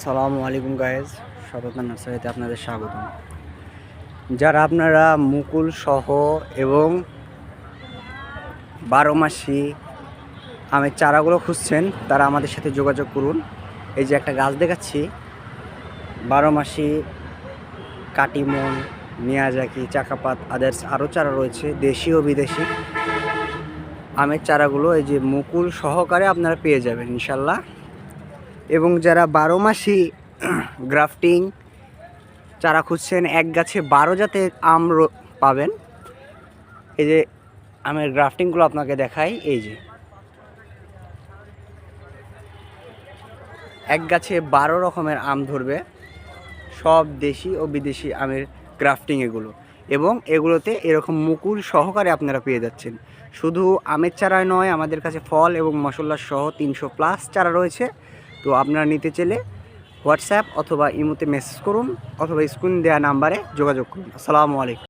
আসসালামু আলাইকুম গায়েজ, সততা নার্সারিতে আপনাদের স্বাগতম। যারা আপনারা মুকুল সহ এবং 12 মাসি আমের চারাগুলো খুঁজছেন তারা আমাদের সাথে যোগাযোগ করুন। এই যে একটা গাছ দেখাচ্ছি, 12 মাসি, কাটিমন, মিয়াজাকি, চাকাপাত, আদার্স আরও চারা রয়েছে, দেশি ও বিদেশি আমের চারাগুলো এই যে মুকুল সহকারে আপনারা পেয়ে যাবেন ইনশাল্লাহ। এবং যারা 12 মাসি গ্রাফটিং চারা খুঁজছেন, এক গাছে 12 জাতের আম পাবেন। এই যে আমের গ্রাফটিংগুলো আপনাকে দেখাই, এই যে এক গাছে 12 রকমের আম ধরবে, সব দেশি ও বিদেশি আমের গ্রাফটিং এগুলো। এবং এগুলোতে এরকম মুকুল সহকারে আপনারা পেয়ে যাচ্ছেন। শুধু আমের চারায় নয়, আমাদের কাছে ফল এবং মশলা সহ 300+ চারা রয়েছে। তো আপনারা নিতে চাইলে হোয়াটসঅ্যাপ অথবা ইমোতে মেসেজ করুন অথবা স্ক্রিন দেওয়া নাম্বারে যোগাযোগ করুন। আসসালামু আলাইকুম।